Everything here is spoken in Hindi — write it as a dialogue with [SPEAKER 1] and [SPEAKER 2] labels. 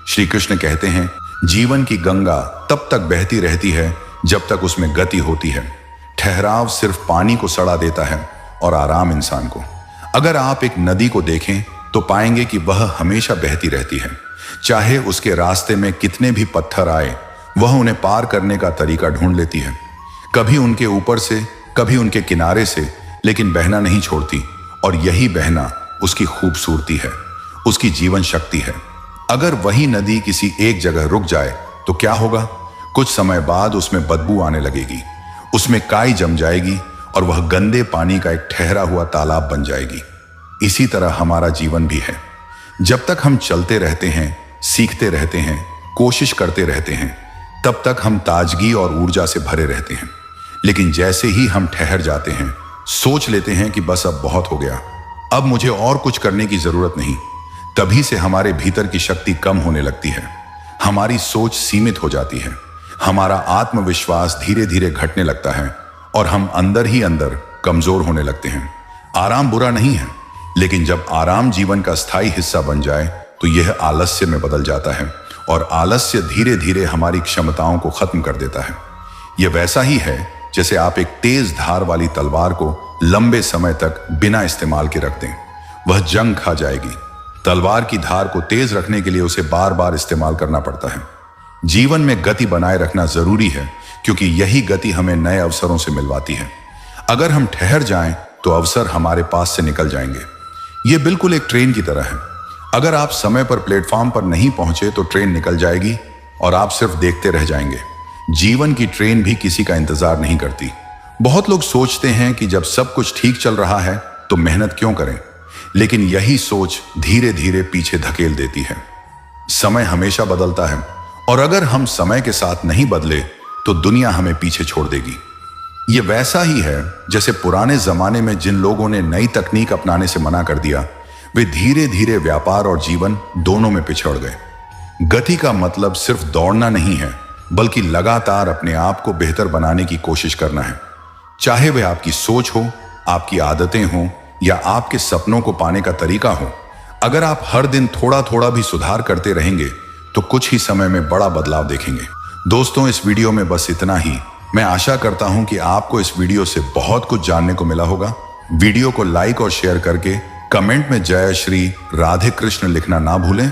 [SPEAKER 1] श्री कृष्ण कहते हैं, जीवन की गंगा तब तक बहती रहती है जब तक उसमें गति होती है। ठहराव सिर्फ पानी को सड़ा देता है और आराम इंसान को। अगर आप एक नदी को देखें तो पाएंगे कि वह हमेशा बहती रहती है। चाहे उसके रास्ते में कितने भी पत्थर आए, वह उन्हें पार करने का तरीका ढूंढ लेती है। कभी उनके ऊपर से, कभी उनके किनारे से, लेकिन बहना नहीं छोड़ती। और यही बहना उसकी खूबसूरती है, उसकी जीवन शक्ति है। अगर वही नदी किसी एक जगह रुक जाए तो क्या होगा? कुछ समय बाद उसमें बदबू आने लगेगी, उसमें काई जम जाएगी और वह गंदे पानी का एक ठहरा हुआ तालाब बन जाएगी। इसी तरह हमारा जीवन भी है। जब तक हम चलते रहते हैं, सीखते रहते हैं, कोशिश करते रहते हैं, तब तक हम ताजगी और ऊर्जा से भरे रहते हैं। लेकिन जैसे ही हम ठहर जाते हैं, सोच लेते हैं कि बस अब बहुत हो गया, अब मुझे और कुछ करने की जरूरत नहीं, तभी से हमारे भीतर की शक्ति कम होने लगती है। हमारी सोच सीमित हो जाती है, हमारा आत्मविश्वास धीरे धीरे घटने लगता है और हम अंदर ही अंदर कमजोर होने लगते हैं। आराम बुरा नहीं है, लेकिन जब आराम जीवन का स्थायी हिस्सा बन जाए तो यह आलस्य में बदल जाता है और आलस्य धीरे धीरे हमारी क्षमताओं को खत्म कर देता है। यह वैसा ही है जैसे आप एक तेज धार वाली तलवार को लंबे समय तक बिना इस्तेमाल के रख दें, वह जंग खा जाएगी। तलवार की धार को तेज रखने के लिए उसे बार बार इस्तेमाल करना पड़ता है। जीवन में गति बनाए रखना जरूरी है, क्योंकि यही गति हमें नए अवसरों से मिलवाती है। अगर हम ठहर जाएं तो अवसर हमारे पास से निकल जाएंगे। यह बिल्कुल एक ट्रेन की तरह है। अगर आप समय पर प्लेटफॉर्म पर नहीं पहुंचे तो ट्रेन निकल जाएगी और आप सिर्फ देखते रह जाएंगे। जीवन की ट्रेन भी किसी का इंतजार नहीं करती। बहुत लोग सोचते हैं कि जब सब कुछ ठीक चल रहा है तो मेहनत क्यों करें, लेकिन यही सोच धीरे धीरे पीछे धकेल देती है। समय हमेशा बदलता है और अगर हम समय के साथ नहीं बदले तो दुनिया हमें पीछे छोड़ देगी। यह वैसा ही है जैसे पुराने जमाने में जिन लोगों ने नई तकनीक अपनाने से मना कर दिया, वे धीरे धीरे व्यापार और जीवन दोनों में पिछड़ गए। गति का मतलब सिर्फ दौड़ना नहीं है, बल्कि लगातार अपने आप को बेहतर बनाने की कोशिश करना है। चाहे वह आपकी सोच हो, आपकी आदतें हो या आपके सपनों को पाने का तरीका हो। अगर आप हर दिन थोड़ा थोड़ा भी सुधार करते रहेंगे तो कुछ ही समय में बड़ा बदलाव देखेंगे। दोस्तों, इस वीडियो में बस इतना ही। मैं आशा करता हूं कि आपको इस वीडियो से बहुत कुछ जानने को मिला होगा। वीडियो को लाइक और शेयर करके कमेंट में जय श्री राधे कृष्ण लिखना ना भूलें।